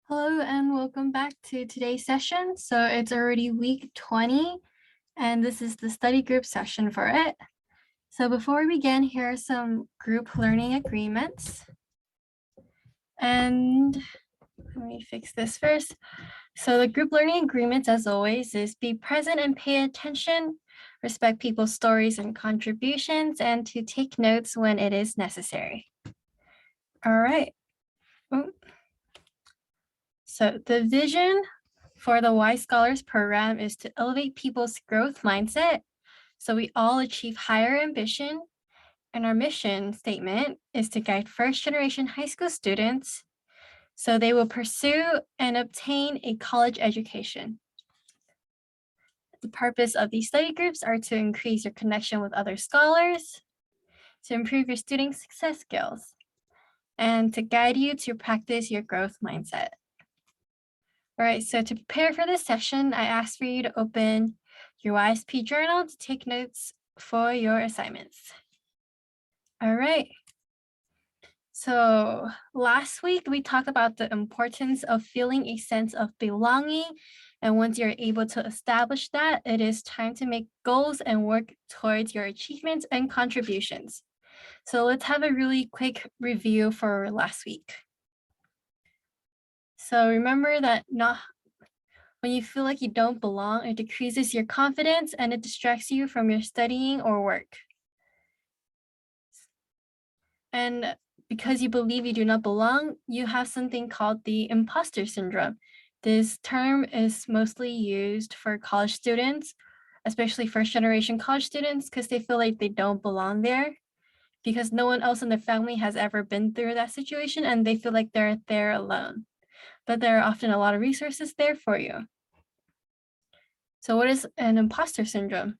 Hello and welcome back to today's session. So it's already week 20 and this is the study group session for it. So before we begin, here are some group learning agreements. And let me fix this first. So the group learning agreements, as always, is be present and pay attention, respect people's stories and contributions, and to take notes when it is necessary. All right. So the vision for the Wise Scholars Program is to elevate people's growth mindset so we all achieve higher ambition. And our mission statement is to guide first-generation high school students so they will pursue and obtain a college education. The purpose of these study groups are to increase your connection with other scholars, to improve your student success skills, and to guide you to practice your growth mindset. All right, so to prepare for this session, I asked for you to open your YSP journal to take notes for your assignments. All right. So last week, we talked about the importance of feeling a sense of belonging. And once you're able to establish that, it is time to make goals and work towards your achievements and contributions. So let's have a really quick review for last week. So remember that when you feel like you don't belong, it decreases your confidence and it distracts you from your studying or work. And because you believe you do not belong, you have something called the imposter syndrome. This term is mostly used for college students, especially first-generation college students, because they feel like they don't belong there because no one else in their family has ever been through that situation and they feel like they're there alone. But there are often a lot of resources there for you. So what is an imposter syndrome,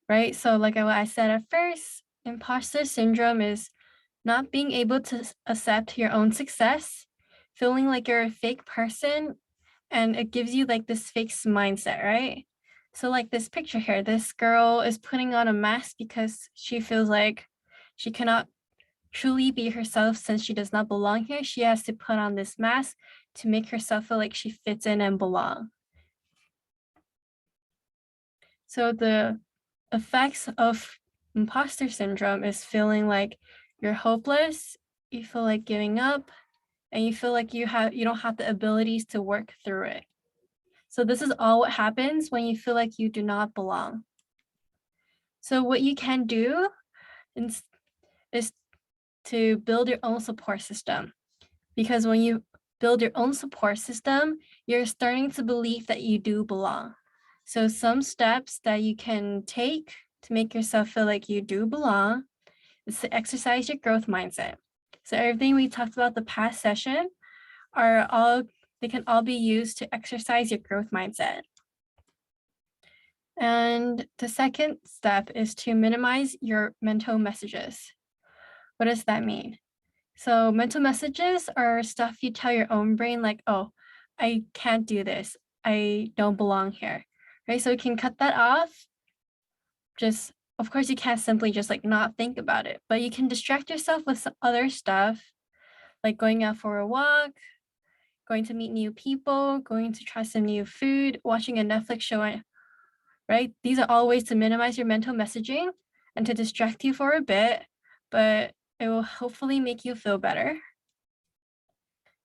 right? So like I said at first, imposter syndrome is not being able to accept your own success, feeling like you're a fake person, and it gives you like this fixed mindset, right? So like this picture here, this girl is putting on a mask because she feels like she cannot truly be herself since she does not belong here. She has to put on this mask to make herself feel like she fits in and belong. So the effects of imposter syndrome is feeling like you're hopeless, you feel like giving up, and you feel like you don't have the abilities to work through it. So this is all what happens when you feel like you do not belong. So what you can do is to build your own support system. Because when you build your own support system, you're starting to believe that you do belong. So some steps that you can take to make yourself feel like you do belong is to exercise your growth mindset. So everything we talked about the past session they can all be used to exercise your growth mindset. And the second step is to minimize your mental messages. What does that mean? So mental messages are stuff you tell your own brain like, oh, I can't do this. I don't belong here, right? So you can cut that off. Of course, you can't simply just like not think about it, but you can distract yourself with some other stuff, like going out for a walk, going to meet new people, going to try some new food, watching a Netflix show, right? These are all ways to minimize your mental messaging and to distract you for a bit, but it will hopefully make you feel better.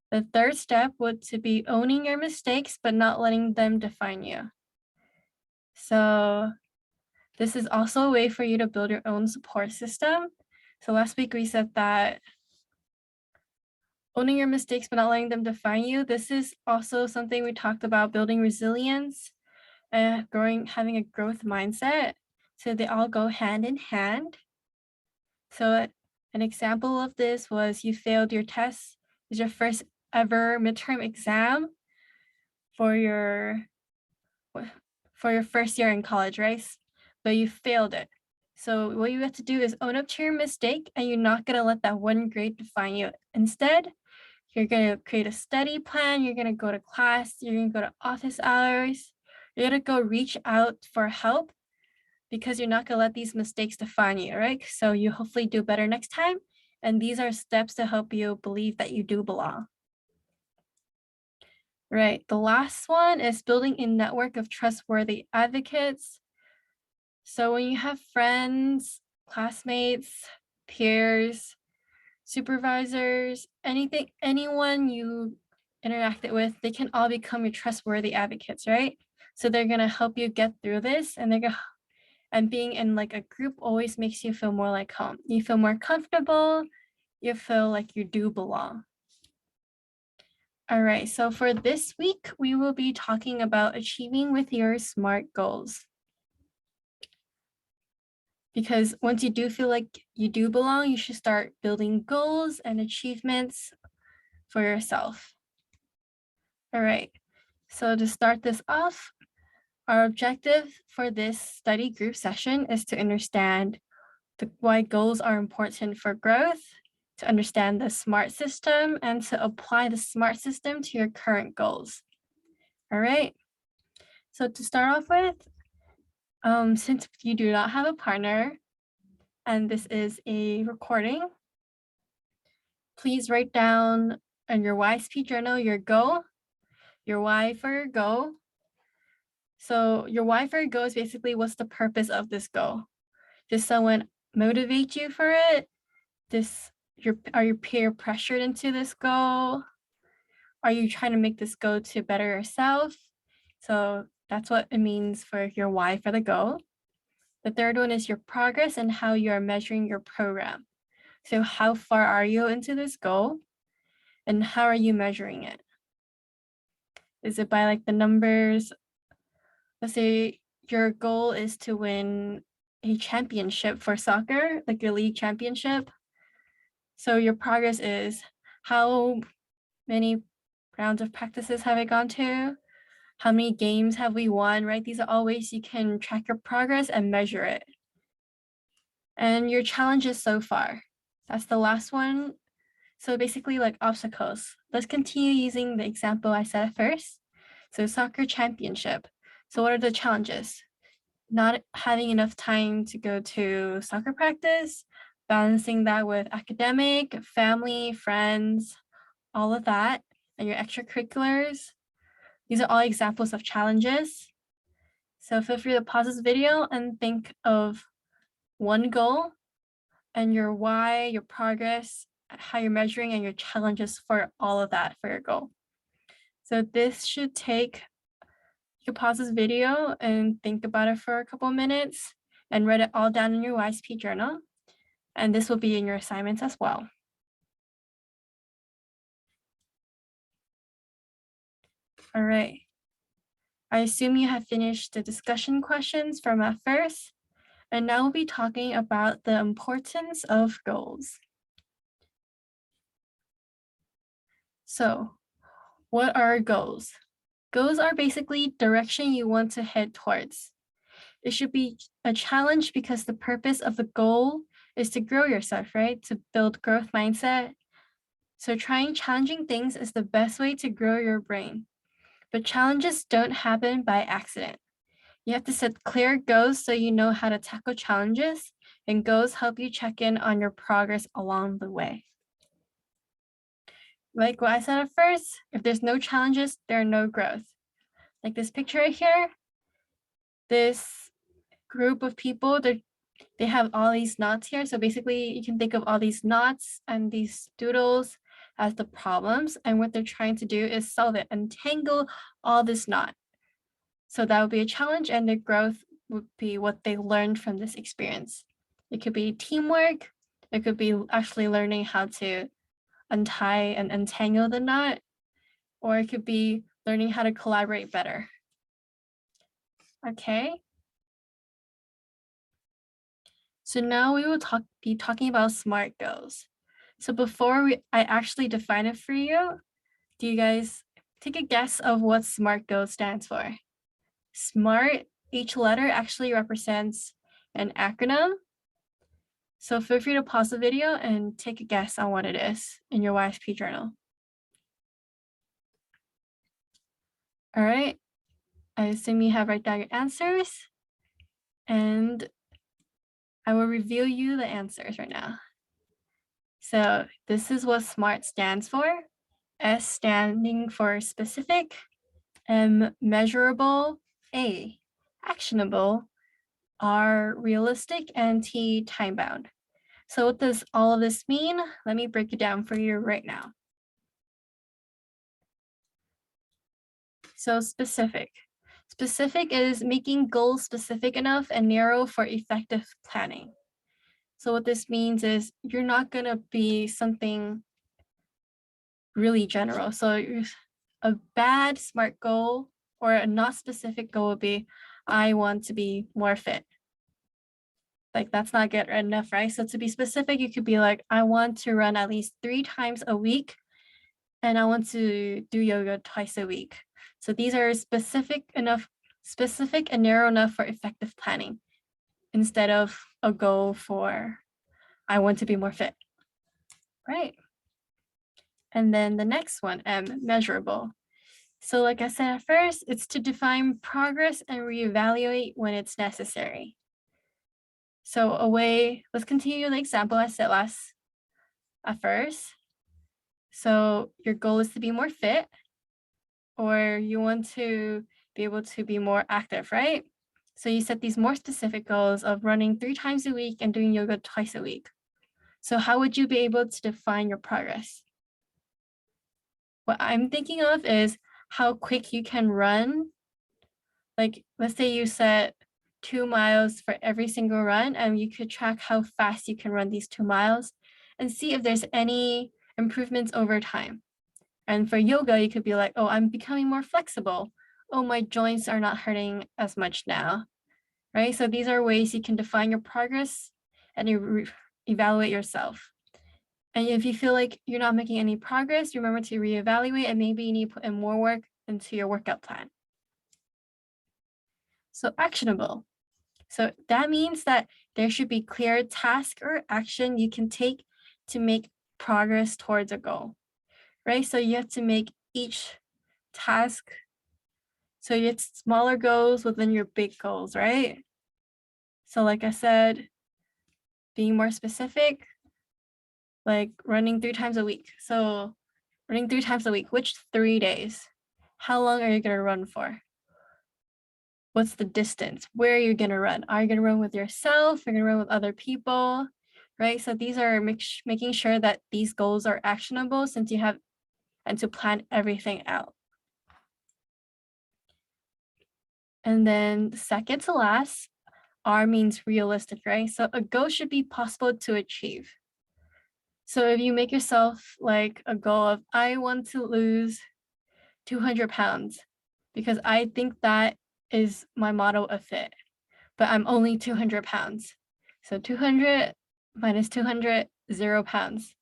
The third step would to be owning your mistakes, but not letting them define you. So this is also a way for you to build your own support system. So last week we said that owning your mistakes, but not letting them define you. This is also something we talked about, building resilience and having a growth mindset. So they all go hand in hand. So an example of this was you failed your test. It's your first ever midterm exam for your first year in college, right? But you failed it. So what you have to do is own up to your mistake and you're not gonna let that one grade define you. Instead, you're gonna create a study plan, you're gonna go to class, you're gonna go to office hours, you're gonna go reach out for help because you're not gonna let these mistakes define you, right? So you hopefully do better next time. And these are steps to help you believe that you do belong. Right. The last one is building a network of trustworthy advocates. So when you have friends, classmates, peers, supervisors, anyone you interacted with, they can all become your trustworthy advocates, right? So they're gonna help you get through this, and being in like a group always makes you feel more like home. You feel more comfortable, you feel like you do belong. All right, so for this week, we will be talking about achieving with your SMART goals. Because once you do feel like you do belong, you should start building goals and achievements for yourself. All right, so to start this off, our objective for this study group session is to understand why goals are important for growth, to understand the SMART system, and to apply the SMART system to your current goals. All right, so to start off with, since you do not have a partner, and this is a recording, please write down in your YSP journal your goal, your why for your goal. So your why for your goal is basically what's the purpose of this goal? Does someone motivate you for it? Are you peer pressured into this goal? Are you trying to make this goal to better yourself? So that's what it means for your why for the goal. The third one is your progress and how you are measuring your program. So how far are you into this goal? And how are you measuring it? Is it by like the numbers? Let's say your goal is to win a championship for soccer, like your league championship. So your progress is how many rounds of practices have I gone to? How many games have we won, right? These are all ways you can track your progress and measure it. And your challenges so far. That's the last one. So basically like obstacles. Let's continue using the example I said at first. So soccer championship. So what are the challenges? Not having enough time to go to soccer practice, balancing that with academic, family, friends, all of that, and your extracurriculars. These are all examples of challenges. So feel free to pause this video and think of one goal and your why, your progress, how you're measuring, and your challenges for all of that for your goal. So this should take, you can pause this video and think about it for a couple of minutes and write it all down in your YSP journal. And this will be in your assignments as well. All right. I assume you have finished the discussion questions from at first, and now we'll be talking about the importance of goals. So, what are goals? Goals are basically direction you want to head towards. It should be a challenge because the purpose of the goal is to grow yourself, right? To build growth mindset. So trying challenging things is the best way to grow your brain. But challenges don't happen by accident. You have to set clear goals so you know how to tackle challenges, and goals help you check in on your progress along the way. Like what I said at first, if there's no challenges, there are no growth. Like this picture right here, this group of people, they have all these knots here. So basically you can think of all these knots and these doodles as the problems. And what they're trying to do is solve it, untangle all this knot. So that would be a challenge, and the growth would be what they learned from this experience. It could be teamwork. It could be actually learning how to untie and untangle the knot, or it could be learning how to collaborate better. Okay. So now we will be talking about SMART goals. So before I actually define it for you, do you guys take a guess of what SMART goals stands for? SMART, each letter actually represents an acronym. So feel free to pause the video and take a guess on what it is in your YSP journal. All right, I assume you have written down your answers, and I will reveal you the answers right now. So this is what SMART stands for. S standing for specific, M, measurable. A, actionable. R, realistic. And T, time-bound. So what does all of this mean? Let me break it down for you right now. So specific. Specific is making goals specific enough and narrow for effective planning. So what this means is you're not gonna be something really general. So a bad SMART goal or a not specific goal would be, I want to be more fit. Like that's not good enough, right? So to be specific, you could be like, I want to run at least 3 times a week and I want to do yoga twice a week. So these are specific and narrow enough for effective planning instead of a goal for, I want to be more fit, right? And then the next one, M, measurable. So like I said at first, it's to define progress and reevaluate when it's necessary. So let's continue the example I said at first. So your goal is to be more fit, or you want to be able to be more active, right? So you set these more specific goals of running 3 times a week and doing yoga twice a week. So how would you be able to define your progress? What I'm thinking of is how quick you can run. Like, let's say you set 2 miles for every single run, and you could track how fast you can run these 2 miles and see if there's any improvements over time. And for yoga, you could be like, oh, I'm becoming more flexible. Oh, my joints are not hurting as much now, right? So these are ways you can define your progress and you evaluate yourself. And if you feel like you're not making any progress, remember to reevaluate and maybe you need to put in more work into your workout plan. So actionable. So that means that there should be clear task or action you can take to make progress towards a goal, right? So you have to make each task. So you have smaller goals within your big goals, right? So like I said, being more specific, like running 3 times a week. So running 3 times a week, which 3 days? How long are you gonna run for? What's the distance? Where are you gonna run? Are you gonna run with yourself? You're gonna run with other people, right? So these are making sure that these goals are actionable since you have, and to plan everything out. And then second to last, R means realistic, right? So a goal should be possible to achieve. So if you make yourself like a goal of, I want to lose 200 pounds because I think that is my model of fit, but I'm only 200 pounds. So 200 minus 200, 0 pounds.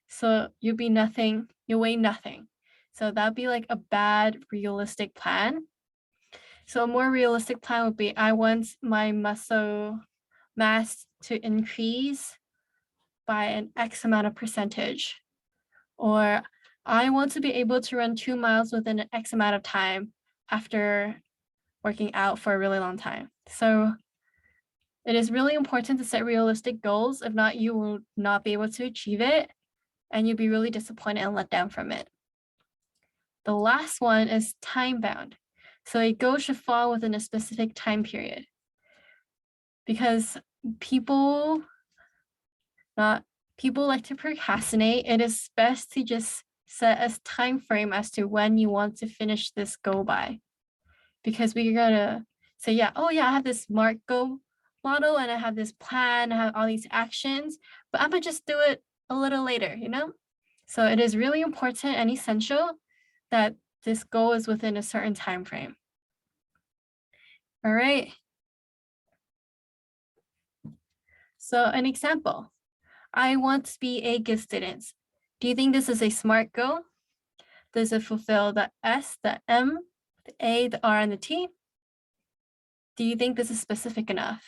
So you'll be nothing, you weigh nothing. So that'd be like a bad realistic plan. So a more realistic plan would be, I want my muscle mass to increase by an X amount of percentage, or I want to be able to run 2 miles within an X amount of time after working out for a really long time. So it is really important to set realistic goals. If not, you will not be able to achieve it and you'll be really disappointed and let down from it. The last one is time bound. So a goal should fall within a specific time period because people like to procrastinate. It is best to just set a time frame as to when you want to finish this goal by, because we're gonna say, yeah, oh yeah, I have this SMART goal model and I have this plan, I have all these actions, but I'm gonna just do it a little later, you know? So it is really important and essential that this goal is within a certain time frame. All right. So an example, I want to be a good student. Do you think this is a SMART goal? Does it fulfill the S, the M, the A, the R, and the T? Do you think this is specific enough?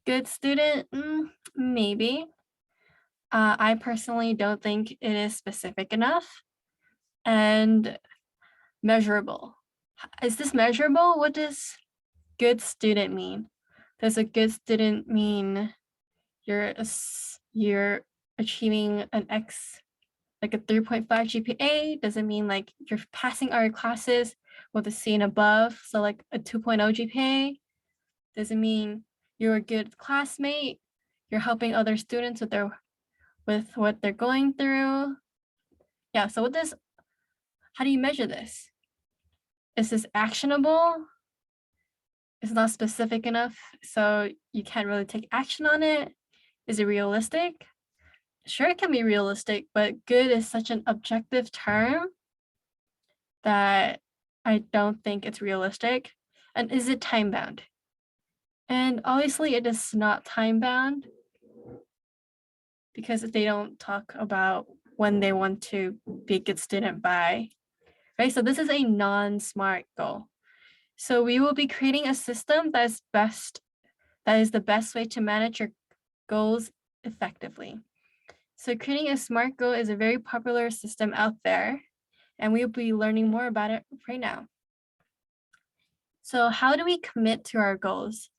Good student? Maybe. I personally don't think it is specific enough. And measurable. Is this measurable? What does good student mean? Does a good student mean you're achieving an X like a 3.5 GPA doesn't mean like you're passing all your classes with a C and above. So like a 2.0 GPA doesn't mean you're a good classmate. You're helping other students with what they're going through. Yeah, so how do you measure this? Is this actionable? It's not specific enough, so you can't really take action on it. Is it realistic? Sure, it can be realistic, but good is such an objective term that I don't think it's realistic. And is it time bound? And obviously it is not time bound because they don't talk about when they want to be a good student by, right? So this is a non-SMART goal. So we will be creating a system that is the best way to manage your goals effectively. So creating a SMART goal is a very popular system out there, and we'll be learning more about it right now. So how do we commit to our goals?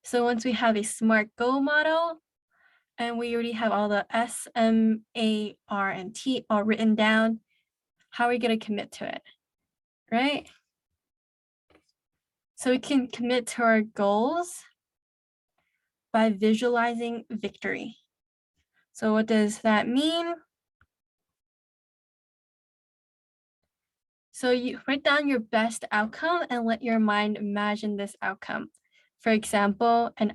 So once we have a SMART goal model, and we already have all the S, M, A, R, and T all written down, how are we going to commit to it, right? So we can commit to our goals by visualizing victory. So what does that mean? So you write down your best outcome and let your mind imagine this outcome. For example, an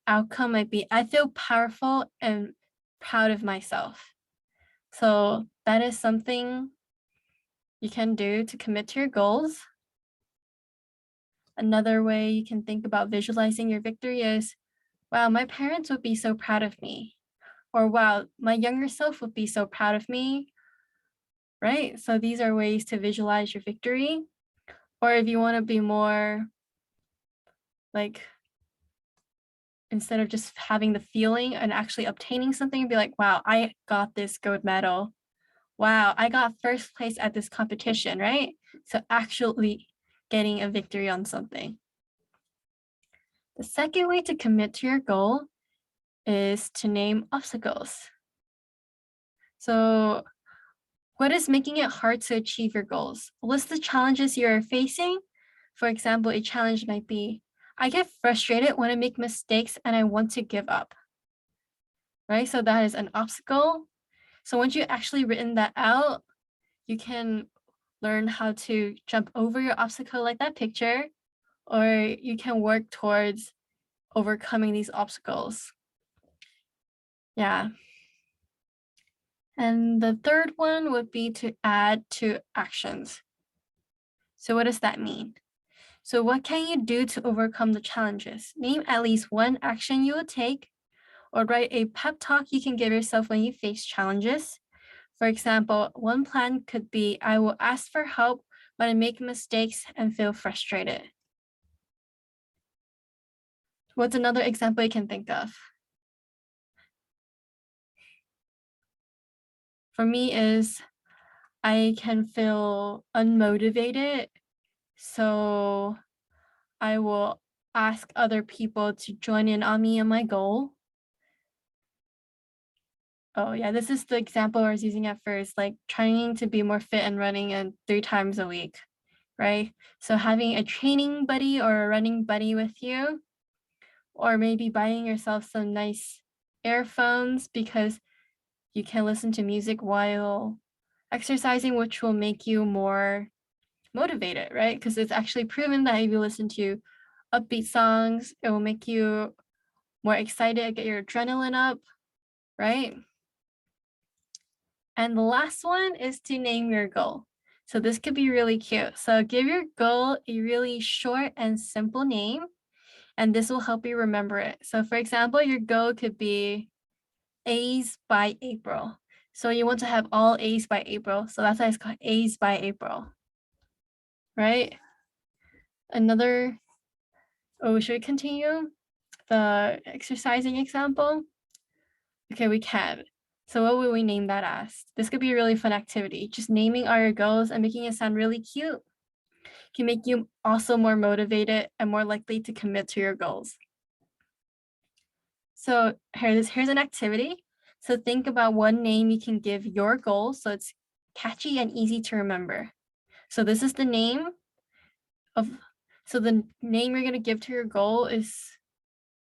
outcome might be, I feel powerful and proud of myself. So that is something you can do to commit to your goals. Another way you can think about visualizing your victory is, wow, my parents would be so proud of me. Or wow, my younger self would be so proud of me, right? So these are ways to visualize your victory. Or if you want to be more like, instead of just having the feeling and actually obtaining something, be like, wow, I got this gold medal. Wow, I got first place at this competition, right? So actually getting a victory on something. The second way to commit to your goal is to name obstacles. So what is making it hard to achieve your goals? List the challenges you're facing. For example, a challenge might be, I get frustrated when I make mistakes and I want to give up, right? So that is an obstacle. So once you actually written that out, you can learn how to jump over your obstacle like that picture, or you can work towards overcoming these obstacles. Yeah. And the third one would be to add to actions. So what does that mean? So what can you do to overcome the challenges? Name at least one action you will take, or write a pep talk you can give yourself when you face challenges. For example, one plan could be, I will ask for help when I make mistakes and feel frustrated. What's another example you can think of? For me is, I can feel unmotivated, so I will ask other people to join in on me and my goal. Oh yeah, this is the example I was using at first, like trying to be more fit and running and 3 times a week, right? So having a training buddy or a running buddy with you, or maybe buying yourself some nice earphones because you can listen to music while exercising, which will make you more motivated, right? Because it's actually proven that if you listen to upbeat songs, it will make you more excited, get your adrenaline up, right? And the last one is to name your goal. So this could be really cute. So give your goal a really short and simple name, and this will help you remember it. So for example, your goal could be A's by April. So you want to have all A's by April. So that's why it's called A's by April, right? Should we continue the exercising example? Okay, we can. So what will we name that as? This could be a really fun activity. Just naming all your goals and making it sound really cute can make you also more motivated and more likely to commit to your goals. So here's an activity. So think about one name you can give your goal so it's catchy and easy to remember. So this is the name of, so the name you're gonna give to your goal is,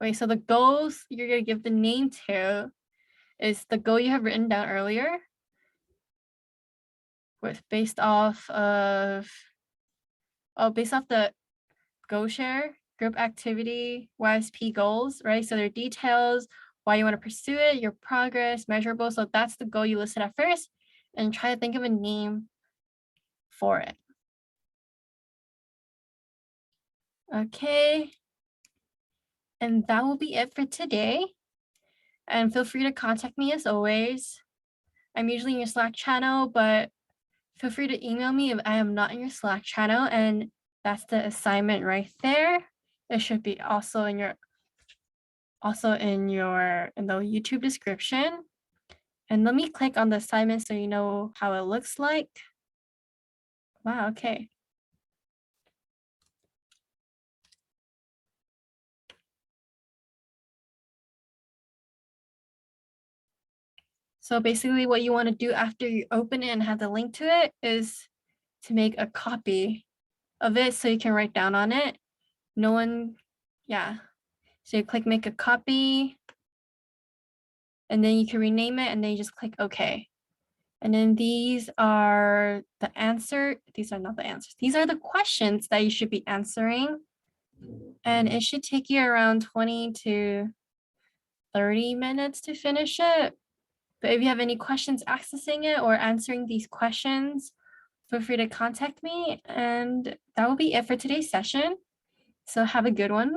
wait, so the goals you're gonna give the name to is the goal you have written down earlier with based off of, based off the GoShare group activity YSP goals, right? So there are details, why you want to pursue it, your progress, measurable. So that's the goal you listed at first, and try to think of a name for it. Okay. And that will be it for today. And feel free to contact me as always. I'm usually in your Slack channel, but feel free to email me if I am not in your Slack channel. And that's the assignment right there. It should be also in your in the YouTube description. And let me click on the assignment so you know how it looks like. Wow, okay. So basically what you want to do after you open it and have the link to it is to make a copy of it so you can write down on it. No one, yeah. So you click make a copy and then you can rename it and then you just click OK. And then these are the answer. These are not the answers. These are the questions that you should be answering. And it should take you around 20 to 30 minutes to finish it. But if you have any questions accessing it or answering these questions, feel free to contact me. And that will be it for today's session. So have a good one.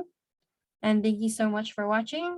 And thank you so much for watching.